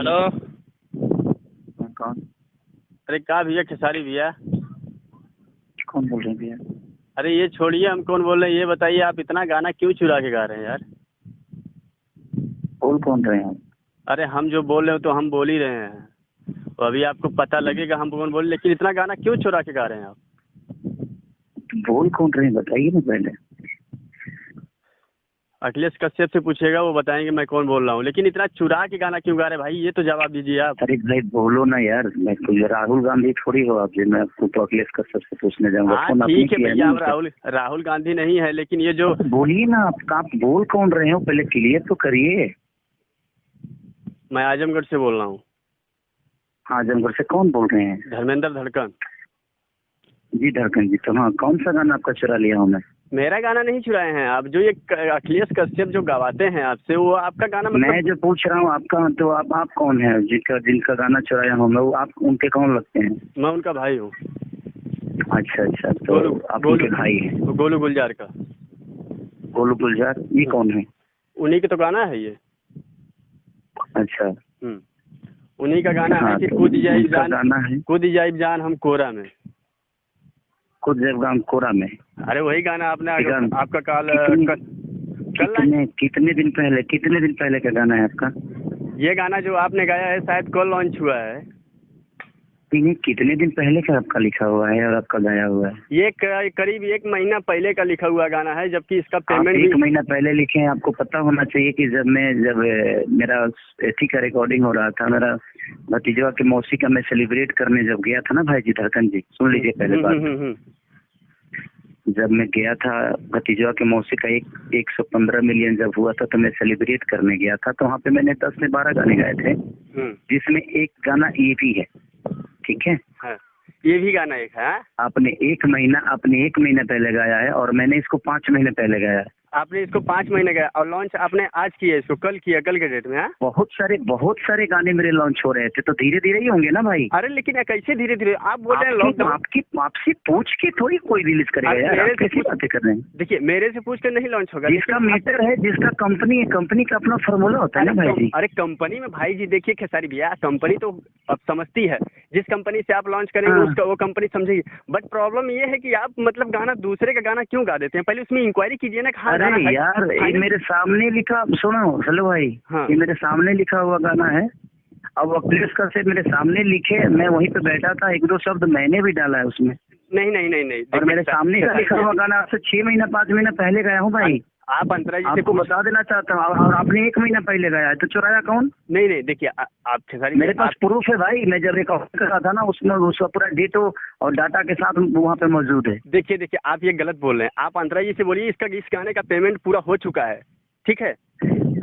Hello. कौन? अरे क्या भैया, खेसारी भैया? कौन बोल रहे हैं भैया? अरे ये छोड़िए, हम कौन बोल रहे हैं ये बताइए, आप इतना गाना क्यों चुरा के गा रहे हैं यार? बोल कौन रहे हैं? अरे हम जो बोल रहे हो तो हम बोल ही रहे हैं, तो अभी आपको पता लगेगा हम कौन बोले, लेकिन इतना गाना क्यों चुरा के गा रहे हैं आप? बोल कौन रहे हैं बताइए ना पहले। अखिलेश कश्यप से पूछेगा, वो बताएंगे मैं कौन बोल रहा हूँ, लेकिन इतना चुरा के गाना क्यों गा रहे हैं भाई, ये तो जवाब दीजिए आप। अरे भाई बोलो ना यार, मैं कोई राहुल गांधी थोड़ी हो आप जी, मैं आपको तो अखिलेश कश्यप से पूछने जाऊंगा। हाँ फोन आपने ठीक है किया भैया, ना हम राहुल गांधी नहीं है, लेकिन ये जो बोलिए ना आप बोल कौन रहे हो पहले क्लियर तो करिए। मैं आजमगढ़ से बोल रहा हूँ। आजमगढ़ से कौन बोल रहे हैं? धर्मेंद्र धड़कन जी धड़कन जी, तो हाँ कौन सा गाना आपका चुरा लिया हूँ मैं? मेरा गाना नहीं चुराए हैं आप, जो ये अखिलेश कश्यप जो गवाते हैं आपसे, वो आपका गाना मतलब मैं जो पूछ रहा हूँ आपका, तो आप कौन है जिनका गाना चुराया हूँ मैं? वो आप उनके कौन लगते हैं? मैं उनका भाई हूँ। अच्छा अच्छा, तो आप उनके भाई हैं? गोलू गुलजार का। गोलू गुलजार ये कौन है? उन्हीं के तो गाना है ये। अच्छा। उन्हीं का गाना हाँ, है कि तो कूद जाए उनका जान, गाना है कूद जाए जान हम कोरा में। खुद जब गांव कोरा में। अरे वही गाना आपने आपका कितने दिन पहले का गाना है आपका? ये गाना जो आपने गाया है शायद कल लॉन्च हुआ है। इन्हें कितने दिन पहले का आपका लिखा हुआ है और आपका गाया हुआ है? ये करीब 1 महीना पहले का लिखा हुआ गाना है, जबकि इसका पेमेंट 1 महीना पहले लिखे हैं। आपको पता होना चाहिए कि जब मेरा एथी का रिकॉर्डिंग हो रहा था, मेरा भतीजवा के मौसी का मैं सेलिब्रेट करने जब गया था ना भाई जी धड़कन जी, सुन लीजिए पहले बात। जब मैं गया था भतीजवा के मौसी का 115 मिलियन जब हुआ था, तो मैं सेलिब्रेट करने गया था, तो वहाँ पे मैंने 10 से 12 गाने गाए थे, जिसमें एक गाना ये भी है। ठीक है हाँ, ये भी गाना एक है। आपने 1 महीना पहले गाया है और मैंने इसको 5 महीने पहले गाया है। आपने इसको 5 महीने गाया और लॉन्च आपने आज किया, इसको कल किया, कल के डेट में। है बहुत सारे गाने मेरे लॉन्च हो रहे थे, तो धीरे धीरे ही होंगे ना भाई। अरे लेकिन कैसे धीरे धीरे? आप बोल रहे हैं लॉकडाउन। आपसे पूछ के थोड़ी कोई रिलीज करेगा यार, आप कैसी बातें कर रहे हैं? देखिए मेरे से पूछ के नहीं लॉन्च होगा। जिसका मीटर है, जिसका कंपनी है, कंपनी का अपना फॉर्मूला होता है ना भाई जी। अरे कंपनी में भाई जी देखिए खेसारी भैया, कंपनी तो अब समझती है, जिस कंपनी से आप लॉन्च करेंगे उसका वो कंपनी समझेगी। बट प्रॉब्लम ये है कि आप मतलब गाना दूसरे का गाना क्यों गा देते हैं? पहले उसमें इंक्वायरी कीजिए ना। अरे यार ये मेरे सामने लिखा, सुनो हेलो भाई। हाँ। ये मेरे सामने लिखा हुआ गाना है। अब अखिलेश का से मेरे सामने लिखे, मैं वहीं पे बैठा था, 1-2 शब्द मैंने भी डाला है उसमें। नहीं और मेरे सामने का लिखा हुआ गाना आपसे 6 महीना 5 महीना पहले गया हूँ भाई। आप अंतरा जी आपको बता देना चाहता हूँ, और आपने 1 महीना पहले गया है, तो चुराया कौन? नहीं देखिए आप खेसारी, मेरे पास प्रूफ है भाई। मैं जब रिकॉर्ड कर रहा था ना, उसमें उसका पूरा डेट और डाटा के साथ वहाँ पे मौजूद है। देखिए आप ये गलत बोल रहे हैं। आप अंतरा जी से बोलिए, इस गाने का पेमेंट पूरा हो चुका है, ठीक है?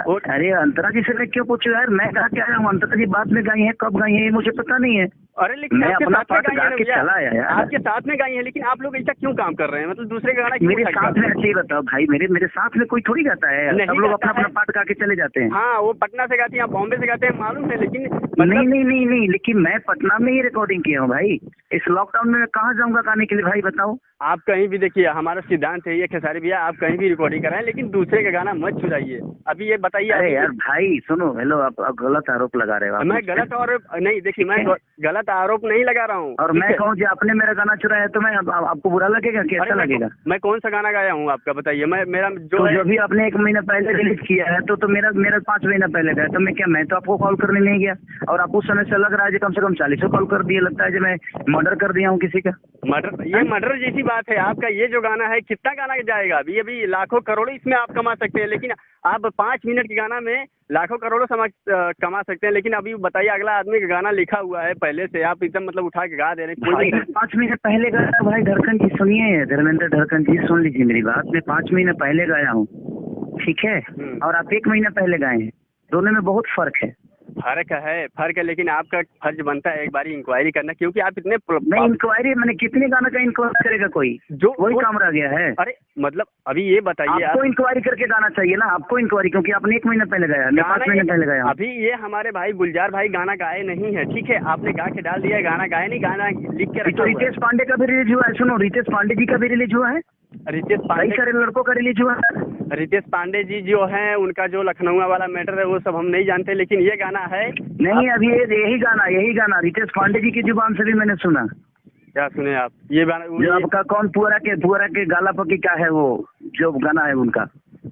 और अरे अंतरा जी से मैं क्यों पूछूं यार? मैं गा के आया हूँ, अंतरा जी बाद में गाई है, कब गाई है ये मुझे पता नहीं है। अरे लेकिन मैं अपना पार्ट गा के चला आया यार। आपके साथ में गाई है, लेकिन आप लोग ऐसा क्यों काम कर रहे हैं? मतलब दूसरे का गाना मेरे साथ में अच्छी बताओ भाई, मेरे साथ में कोई थोड़ी गाता है, सब लोग अपना पार्ट गा के चले जाते हैं। हाँ, वो पटना से गाती है, बॉम्बे से गाते हैं, मालूम है, लेकिन नहीं, लेकिन मैं पटना में ही रिकॉर्डिंग किया हूँ भाई। इस लॉकडाउन में मैं कहाँ जाऊँगा गाने के लिए भाई, बताओ? आप कहीं भी देखिए, हमारा सिद्धांत है ये खेसारी भैया, आप कहीं भी रिकॉर्डिंग कराएं, लेकिन दूसरे का गाना मत चुराइए। अभी ये बताइए। अरे यार भाई सुनो, हेलो, आप गलत आरोप लगा रहे हो। मैं गलत आरोप नहीं, देखिए मैं गलत आरोप नहीं लगा रहा हूँ। और मैं कहूँ कि आपने मेरा गाना चुराया तो मैं आपको बुरा लगेगा? कैसा लगेगा? मैं कौन सा गाना गाया हूँ आपका बताइए? मेरा जो भी आपने 1 महीना पहले रिलीज किया है, तो मेरा 5 महीना पहले गया, तो मैं तो आपको कॉल करने नहीं गया, और आप उस समय से लग रहा है कम से कम 40 कॉल कर दिए। लगता है कि मैं मर्डर कर दिया हूँ किसी का। मर्डर जैसी बात है। आपका ये जो गाना है कितना गाना जाएगा? अभी लाखों करोड़ों इसमें आप कमा सकते हैं, लेकिन आप 5 मिनट के गाना में लाखों करोड़ों कमा सकते हैं। लेकिन अभी बताइए, अगला आदमी का गाना लिखा हुआ है पहले से, आप एकदम मतलब उठा के गा दे रहे हैं। 5 महीने पहले गाया भाई धड़कन जी, सुनिए धर्मेंद्र धड़कन जी, सुन लीजिए मेरी बात। मैं 5 महीने पहले गाया हूँ, ठीक है? और आप 1 महीना पहले गाए हैं, दोनों में बहुत फर्क है। फर्क है, लेकिन आपका फर्ज बनता है एक बारी इंक्वायरी करना, क्योंकि आप इतने नहीं इंक्वायरी, मैंने कितने गाना का इंक्वायरी करेगा कोई? जो वही काम रह गया है। अरे मतलब अभी ये बताइए, आपको इंक्वायरी करके गाना चाहिए ना, आपको इंक्वायरी, क्योंकि आपने 1 महीना पहले गाया, मैं 5 महीने पहले गाया। अभी ये हमारे भाई गुलजार भाई गाना गाए नहीं है, ठीक है? आपने गा के डाल दिया है, गाना गाए नहीं, गाना लिख के रखा। रितेश पांडे का भी रिलीज हुआ है, सुनो, रितेश पांडे जी का भी रिलीज हुआ है, रितेश पांडे, कई सारे लड़कों का रिलीज हुआ है। रितेश पांडे जी जो हैं उनका जो लखनऊ वाला मैटर है वो सब हम नहीं जानते, लेकिन ये गाना है। नहीं, अभी यही गाना रितेश पांडे जी की जुबान से भी मैंने सुना। क्या सुने आप? ये गाना जो आपका कौन पुअरा के गाला पकी का है, वो जो गाना है उनका।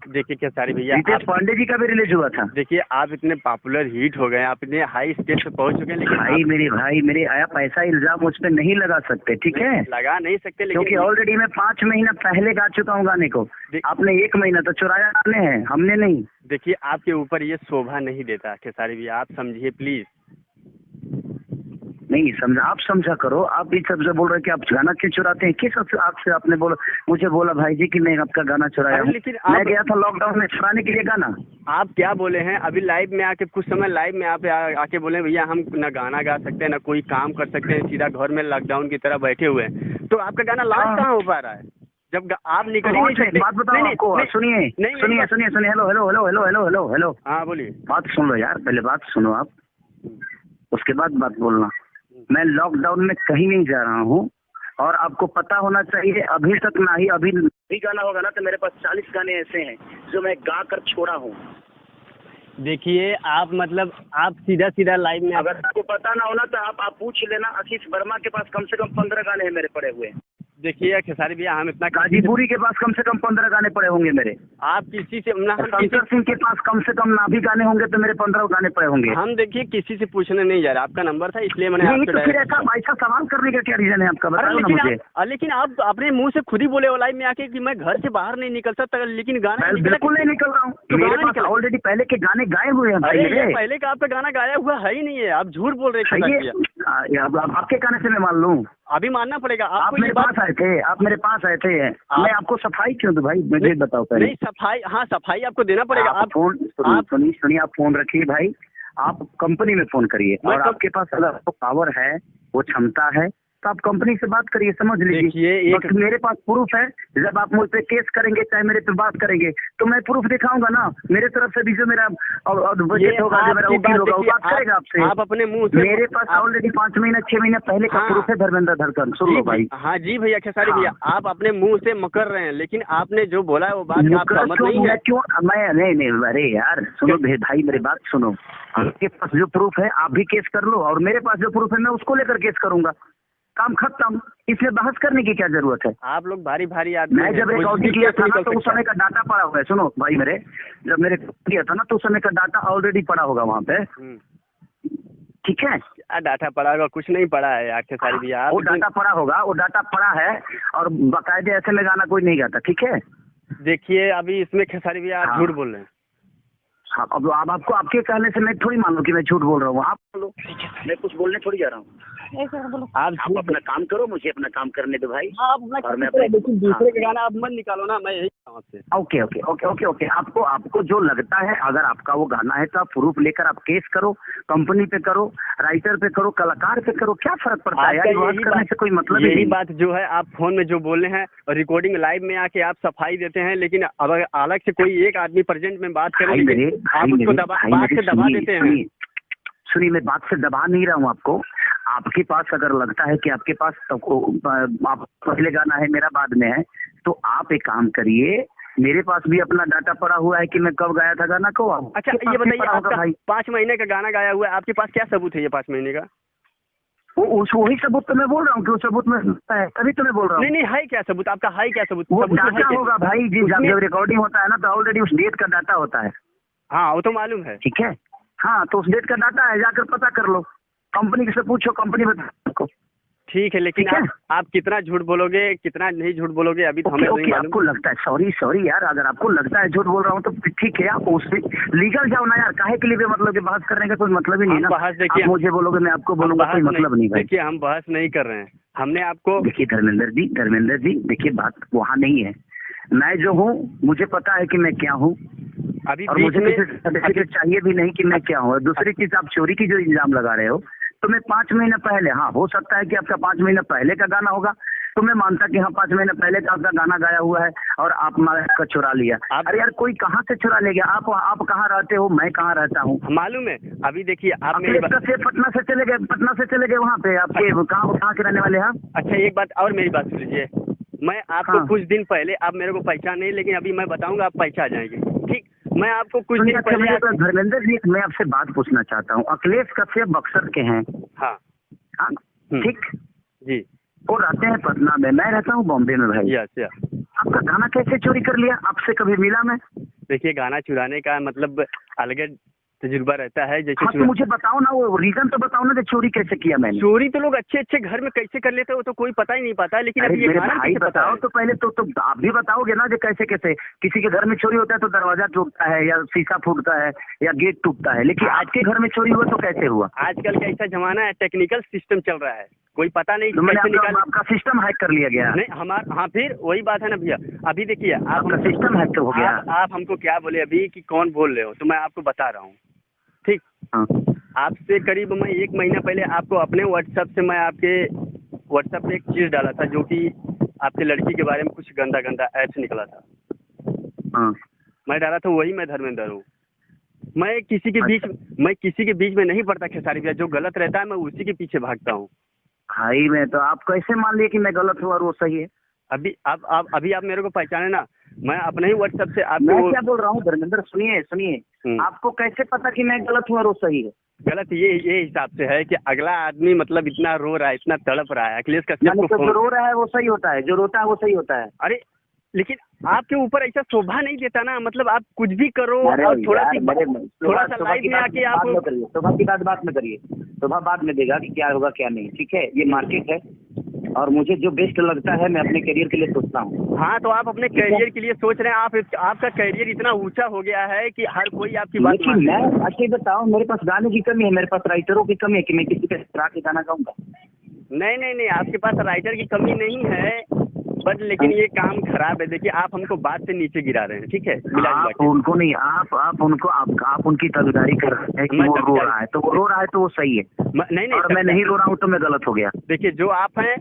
देखिए खेसारी भैया, रितेश पांडे जी का भी रिलीज हुआ था। देखिए आप इतने पॉपुलर हिट हो गए, आप इतने हाई स्टेज पे पहुंच चुके हैं, लेकिन भाई मेरे आप ऐसा इल्जाम मुझ पे नहीं लगा सकते, ठीक है? लगा नहीं सकते, लेकिन क्योंकि ऑलरेडी मैं 5 महीना पहले गा चुका हूँ गाने को। आपने 1 महीना तो चुराया आपने है, हमने नहीं। देखिए आपके ऊपर ये शोभा नहीं देता खेसारी भैया, आप समझिए प्लीज। नहीं समझा, आप समझा करो। आप इस सबसे बोल रहे हैं कि आप गाना क्यों चुराते हैं? किस सबसे आपसे आपने बोला, मुझे बोला भाई जी कि मैं आपका गाना चुराया हूं। लेकिन मैं गया था लॉकडाउन में चुराने के लिए गाना। आप क्या बोले हैं अभी लाइव में आके, कुछ समय लाइव में आप आके बोले भैया हम ना गाना गा सकते हैं ना कोई काम कर सकते हैं, सीधा घर में लॉकडाउन की तरह बैठे हुए हैं, तो आपका गाना लॉन्च कहाँ हो पा रहा है जब आप निकल ही नहीं सकते? बात बताओ आपको, सुनिए हेलो। हाँ बोलिए। बात सुन लो यार, पहले बात सुनो आप, उसके बाद बात बोलना। मैं लॉकडाउन में कहीं नहीं जा रहा हूँ, और आपको पता होना चाहिए अभी तक ना ही अभी गाना होगा ना तो मेरे पास 40 गाने ऐसे हैं जो मैं गा कर छोड़ा हूँ। देखिए आप मतलब आप सीधा लाइव में, अगर आपको पता ना होना तो आप पूछ लेना। आशीष वर्मा के पास कम से कम 15 गाने हैं मेरे पड़े हुए। देखिए खेसारी भैया हम इतना, गाजीपुरी के पास कम से कम 15 गाने पड़े होंगे मेरे। आप किसी से शंकर सिंह के पास कम से कम ना भी गाने होंगे तो मेरे 15 गाने पड़े होंगे। हम देखिए किसी से पूछने नहीं जा रहा, आपका नंबर था इसलिए मैंने नहीं, तो फिर ऐसा सवाल करने का क्या रीजन है आपका, बताओ ना मुझे। लेकिन आप अपने मुंह से खुद ही बोले हो लाइव में आके कि मैं घर से बाहर नहीं निकल सकता, लेकिन गाना बिल्कुल नहीं निकल रहा हूँ। मेरे पास ऑलरेडी पहले के गाने गाए हुए हैं भाई मेरे। पहले का आपका गाना गाया हुआ है ही नहीं है, आप झूठ बोल रहे हैं। आपके गाने से मैं मान लूँ? अभी मानना पड़ेगा। आप मेरे पास आए थे, मैं आपको सफाई क्यों दूं भाई, मुझे बताओ पहले। नहीं सफाई, हाँ सफाई आपको देना पड़ेगा। आप फोन सुनिए, आप फोन रखिए भाई, आप कंपनी में फोन करिए, और आपके पास अगर पावर है, वो क्षमता है, तो आप कंपनी से बात करिए, समझ लीजिए। मेरे पास प्रूफ है, जब आप मुझ पे केस करेंगे चाहे मेरे पे बात करेंगे तो मैं प्रूफ दिखाऊंगा ना। मेरे तरफ से भी जो मेरा बजट होगा, जो मेरा वकील होगा, वो बात करेगा आपसे। आप अपने मुंह से, मेरे पास ऑलरेडी 5 महीना 6 महीना पहले का प्रूफ है धर्मेंद्र धड़कन। सुन लो भाई। हाँ जी भैया खेसारी भैया, आप अपने मुंह से मकर रहे हैं, लेकिन आपने जो बोला है वो बात आप सहमत नहीं है। क्यों मैं नहीं, अरे यार सुनो भाई, मेरी बात सुनो। आपके पास जो प्रूफ है आप भी केस कर लो, और मेरे पास जो प्रूफ है मैं उसको लेकर केस करूंगा, काम खत्म। इसमें बहस करने की क्या जरूरत है? आप लोग भारी भारी आदमी। मैं जब रिकॉर्डिंग किया था ना तो उस समय का डाटा पड़ा हुआ है। सुनो भाई मेरे, जब मेरे किया था ना तो उस समय का डाटा ऑलरेडी पड़ा होगा वहाँ पे, ठीक है? डाटा पड़ा होगा, कुछ नहीं पड़ा है यार खेसारी भैया। वो डाटा पड़ा होगा, वो डाटा पड़ा है, और बाकायदे ऐसे में गाना कोई नहीं गाता, ठीक है? देखिए अभी इसमें खेसारी भैया आप झूठ बोल रहे हैं। हाँ, अब आपको आपके कहने से मैं थोड़ी मान लूं कि मैं झूठ बोल रहा हूँ। आप बोलो, मैं कुछ बोलने थोड़ी जा रहा हूँ। आप अपना काम करो, मुझे अपना काम करने दो भाई। और मैं अपने दूसरे का गाना आप मत निकालो ना, मैं यही आपसे। ओके। आपको जो लगता है, अगर आपका वो गाना है तो आप प्रूफ लेकर आप केस करो, कंपनी पे करो, राइटर पे करो, कलाकार पे करो, क्या फर्क पड़ता है यार? बात करने से कोई मतलब ही नहीं। यही बात जो है आप फोन में जो बोल रहे हैं और रिकॉर्डिंग लाइव में आके आप सफाई देते हैं, लेकिन अगर अलग से कोई एक आदमी प्रेजेंट में बात करे आप उसको बात से दबा देते हैं। सुनिए, मैं बात से दबा नहीं रहा हूँ आपको। आपके पास अगर लगता है कि आपके पास आप पहले गाना है मेरा बाद में है, तो आप एक काम करिए, मेरे पास भी अपना डाटा पड़ा हुआ है कि मैं कब गाया था गाना को। अच्छा ये बताइए, आपका 5 महीने का गाना गाया हुआ है, आपके पास क्या सबूत है ये 5 महीने का? वही सबूत तो मैं बोल रहा हूँ कि वो सबूत में है, तभी तो मैं बोल रहा हूँ। नहीं है क्या सबूत आपका? है क्या सबूत? वो डाटा होगा भाई जी, जब रिकॉर्डिंग होता है ना तो ऑलरेडी उस डेट का डाटा होता है। हाँ वो तो मालूम है, ठीक है। हाँ, तो उस डेट का डाटा है, जाकर पता कर लो, कंपनी से पूछो, कंपनी बता आपको। ठीक है, लेकिन आप कितना झूठ बोलोगे, कितना नहीं झूठ बोलोगे, अभी तो हमें नहीं मालूम। आपको लगता है, सॉरी यार, अगर आपको लगता है झूठ बोल रहा हूँ तो ठीक है, आप उससे लीगल जाओ ना यार, काहे के लिए मतलब बहस करने का कोई मतलब ही नहीं ना। बहस देखिए, मुझे बोलोगे मैं आपको बोलूंगा, कोई मतलब नहीं भाई। देखिए हम बहस नहीं कर रहे हैं, हमने आपको। देखिए धर्मेंद्र जी देखिए, बात वहाँ नहीं है। मैं जो हूँ, मुझे पता है कि मैं क्या हूँ, अभी और मुझे किसी सर्टिफिकेट चाहिए भी नहीं कि मैं क्या हूँ। दूसरी चीज, आप चोरी की जो इल्जाम लगा रहे हो, तो मैं 5 महीना पहले, हाँ हो सकता है कि आपका 5 महीना पहले का गाना होगा, तो मैं मानता कि हाँ 5 महीना पहले का आपका गाना गाया हुआ है और आप का चुरा लिया। अरे यार, कोई कहाँ से चुरा ले गया? आप कहाँ रहते हो, मैं कहाँ रहता हूँ, मालूम है। अभी देखिए आप पटना से चले गए वहाँ पे, आपके कहाँ के रहने वाले हैं? अच्छा एक बात और, मेरी बात सुन लीजिए। मैं आपको हाँ। कुछ दिन पहले, आप मेरे को पहचान नहीं, लेकिन अभी मैं बताऊंगा आप पहचान जाएंगे। ठीक, मैं आपको कुछ दिन अच्छा, पहले मुझे तो धर्मेंद्र जी मैं आपसे बात पूछना चाहता हूँ। अखिलेश कश्यप बक्सर के हैं। हाँ। हाँ, ठीक। जी। वो रहते हैं पटना में, मैं रहता हूँ बॉम्बे में भाई। Yes yes. आपका गाना कैसे चोरी कर लिया? आपसे कभी मिला मैं? देखिए, गाना चुराने का मतलब अलग तजुर्बा रहता है। जैसे हाँ, तो मुझे बताओ ना, वो रीजन तो बताओ ना, कि चोरी कैसे किया मैंने। चोरी तो लोग अच्छे अच्छे घर में कैसे कर लेते हैं वो तो कोई पता ही नहीं पाता, लेकिन अरे अभी ये मेरे गाना भाई कैसे पता बताओ है? तो पहले तो आप भी बताओगे ना, जो कैसे कैसे किसी के घर में चोरी होता है तो दरवाजा टूटता है या शीशा फूटता है या गेट टूटता है, लेकिन आपके घर में चोरी हुआ तो कैसे हुआ? आजकल का ऐसा जमाना है, टेक्निकल सिस्टम चल रहा है, कोई पता नहीं तो मैंने कैसे निकाल। आपका सिस्टम हैक कर लिया गया। नहीं हमारा, हाँ फिर वही बात है ना भैया। अभी देखिए, आप आपका सिस्टम हैक हो गया। आप हमको क्या बोले अभी कि कौन बोल रहे हो, तो मैं आपको बता रहा हूँ। ठीक, हाँ। आपसे करीब मैं 1 महीना पहले आपको अपने व्हाट्सएप से मैं आपके व्हाट्सएप पे एक चीज़ डाला था, जो कि आपके लड़की के बारे में कुछ गंदा गंदा ऐप्स निकला था। हाँ। मैं डाला था, वही मैं धर्मेंद्र हूँ। मैं किसी के बीच में नहीं पड़ता खेसारी भैया। जो गलत रहता है मैं उसी के पीछे भागता हूँ। भाई मैं तो, आप कैसे मान लिए कि मैं गलत हूँ और वो सही है? अभी आप मेरे को पहचाने ना, मैं अपने ही व्हाट्सएप से मैं आपको क्या बोल रहा हूँ धर्मेंद्र, सुनिए, आपको कैसे पता कि मैं गलत हूँ और वो सही है? गलत ये हिसाब से है कि अगला आदमी मतलब इतना रो रहा है, इतना तड़प रहा है, अखिलेश कश्यप यानी को तो जो फोन। रो रहा है वो सही होता है, जो रोता है वो सही होता है। अरे लेकिन आपके ऊपर ऐसा शोभा नहीं देता ना, मतलब आप कुछ भी करो अरे और थोड़ा यार, थोड़ा सा लाइफ में आके आप। शोभा की बात में करिए। शोभा बाद में देगा कि क्या होगा क्या नहीं, ठीक है? ये मार्केट है और मुझे जो बेस्ट लगता है मैं अपने करियर के लिए सोचता हूँ। हाँ, तो आप अपने करियर के लिए सोच रहे हैं। आपका करियर इतना ऊंचा हो गया है कि हर कोई आपकी बात लेकिन मैं अच्छे बताऊँ, मेरे पास गाने की कमी है, मेरे पास राइटरों की कमी है कि मैं किसी पे चढ़ा के गाना गाऊंगा। नहीं, आपके पास राइटर की कमी नहीं है, बट लेकिन ये काम खराब है। देखिए, आप हमको बात से नीचे गिरा रहे हैं, ठीक है? आप उनको नहीं, आप उनको, आप उनकी ताबेदारी कर रहे हैं कि वो रो रहा है, तो वो रो रहा है तो वो सही है। नहीं, और मैं नहीं रो रहा हूँ तो मैं गलत हो गया। देखिए, जो आप हैं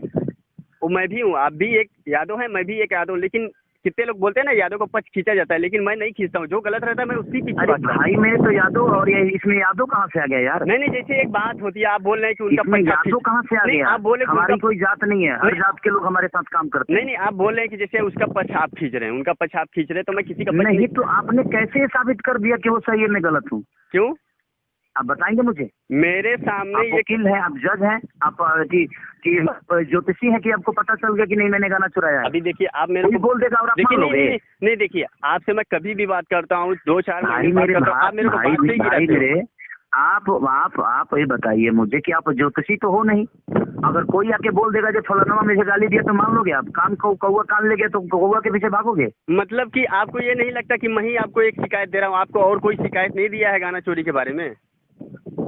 वो मैं भी हूँ, आप भी एक यादव हैं, मैं भी एक यादव, लेकिन कितने लोग बोलते हैं ना यादव को पक्ष खींचा जाता है, लेकिन मैं नहीं खींचता हूँ। जो गलत रहता है मैं उसी पीछे भागता हूँ। भाई मेरे तो यादव, और ये इसमें यादव कहाँ से आ गया यार? नहीं, जैसे एक बात होती है, आप बोल रहे हैं कि उनका इसमें यादव कहाँ से आ गया? आप बोले हमारी कोई जात नहीं है, हर जात के लोग हमारे साथ काम करते हैं। नहीं, आप बोल रहे हैं कि जैसे उसका पक्ष आप खींच रहे हैं, उनका पक्ष आप खींच रहे हैं, तो मैं किसी का पक्ष नहीं। तो आपने कैसे साबित कर दिया कि वो सही है, मैं गलत हूँ? क्यों? आप बताएंगे मुझे? मेरे सामने आप वकील हैं, आप जज हैं, आप कि ज्योतिषी हैं कि आपको पता चल गया कि नहीं मैंने गाना चुराया है? अभी देखिए, आप मेरे को बोल देगा और आप मान लोगे? नहीं, देखिए, आपसे मैं कभी भी बात करता हूँ, 2-4 महीने बात करता हूँ, आप मेरे को बात से ही गिराते हो। आप ये बताइए मुझे कि आप ज्योतिषी तो हो नहीं। अगर कोई आके बोल देगा जो फलाना मुझे गाली दिया तो मान लोगे आप? कान को कौवा कान ले गया तो कौवा के पीछे भागोगे? मतलब कि आपको ये नहीं लगता कि मैं ही आपको एक शिकायत दे रहा हूँ, आपको और कोई शिकायत नहीं दिया है गाना चोरी के बारे में?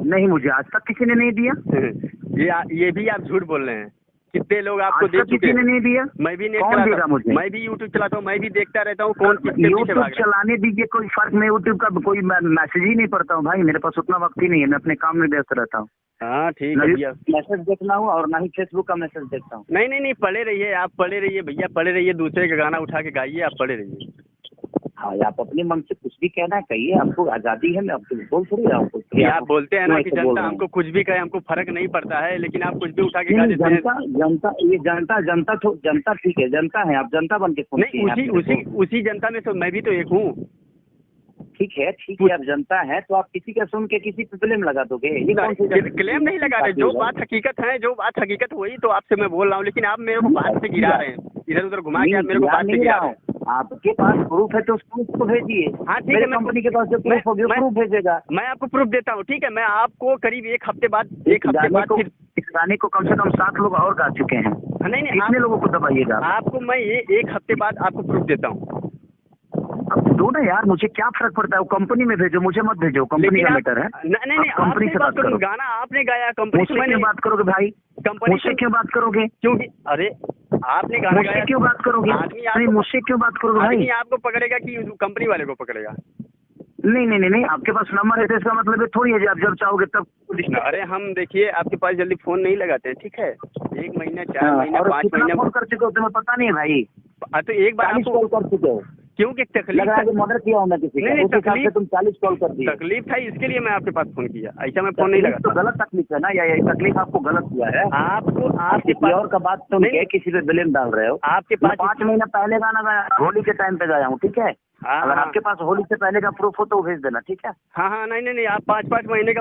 नहीं, मुझे आज तक किसी ने नहीं दिया। ये भी आप झूठ बोल रहे हैं। कितने लोग आपको दे चुके किसी ने नहीं दिया। मैं भी कौन देगा मुझे? मैं भी यूट्यूब चलाता हूँ, मैं भी देखता रहता हूँ कौन किसके पीछे यूट्यूब भाग रहा है। चलाने दीजिए, कोई फर्क नहीं। यूट्यूब का कोई मैसेज ही नहीं पढ़ता हूँ भाई, मेरे पास उतना वक्त ही नहीं है, मैं अपने काम में व्यस्त रहता हूँ। हाँ ठीक है भैया, मैसेज देखना हूँ और ना ही फेसबुक का मैसेज देखता हूँ। नहीं, पढ़े रहिए, आप पढ़े रहिए भैया, पढ़े रहिए, दूसरे का गाना उठा के गाइए, आप पढ़े रहिए। हाँ, आप अपने मन से कुछ भी कहना है कहिए, आपको आजादी है, मैं आपको बोल थोड़ी रहा हूँ। आप बोलते हैं ना कि जनता हमको कुछ भी कहे, हमको फर्क नहीं पड़ता है, लेकिन आप कुछ भी उठा के गा देते हैं। जनता ठीक है, जनता है, आप जनता बन के नहीं, उसी जनता में तो मैं भी तो एक हूँ। ठीक है, आप जनता है तो आप किसी का सुन के किसी पे क्लेम लगा दोगे? ये कौन सी क्लेम नहीं लगा रहे, जो बात हकीकत वही तो आपसे मैं बोल रहा हूँ, लेकिन आप मेरे को बात से गिरा रहे हैं, इधर उधर घुमा के आप मेरे को बात से गिरा रहे हैं। आपके पास प्रूफ है तो उस प्रूफ को भेजिए। हाँ ठीक है, कंपनी के पास जो प्रूफ होगी प्रूफ भेजेगा। मैं आपको प्रूफ देता हूँ, ठीक है? मैं आपको करीब एक हफ्ते बाद फिर इस गाने को कम से कम 7 लोग और गा चुके हैं। नहीं, कितने लोगों को दबाइएगा? आपको मैं ये एक हफ्ते बाद आपको प्रूफ देता हूँ। अब दो ना यार, मुझे क्या फर्क पड़ता है? वो कंपनी में भेजो, मुझे मत भेजो, कंपनी का मैटर है। नहीं, कंपनी से बात करो। गाना आपने गाया, कंपनी से क्यों बात करोगे भाई? मुझसे क्यों बात करोगे? क्योंकि अरे आपने गाना गाया, क्यों बात करोगे? नहीं, मुझसे क्यों बात करोगे भाई? आपको पकड़ेगा कि कंपनी वाले को पकड़ेगा? नहीं, आपके पास नंबर है तो इसका मतलब है थोड़ी है आप जब चाहोगे तब। अरे हम देखिए आपके पास जल्दी फोन नहीं लगाते हैं, ठीक है? 1 महीना, 4 महीना, 5 महीना फोन कर चुके हो तुम्हें पता नहीं है भाई? तो एक बार कॉल कर चुके हो। क्योंकि तकलीफ लग रहा है कि मर्डर किया हूँ मैं किसी का, नहीं, उस हिसाब से तुम 40 कॉल कर दिए। तकलीफ था इसके लिए मैं आपके पास फोन किया, ऐसा मैं फोन नहीं तकलीफ तो लगा। गलत तकलीफ है ना, या ये तकलीफ आपको गलत हुआ है? आपको आपके किसी और का बात सुन के किसी पे ब्लेम डाल रहे हो। आपके मैं पास 5 महीना पहले गाना गाया, होली के टाइम पे गाया हूँ, ठीक है? हाँ अगर हाँ आपके पास होली से पहले का प्रूफ हो तो भेज देना, ठीक है? हाँ हाँ, नहीं नहीं नहीं, आप 5-5 महीने का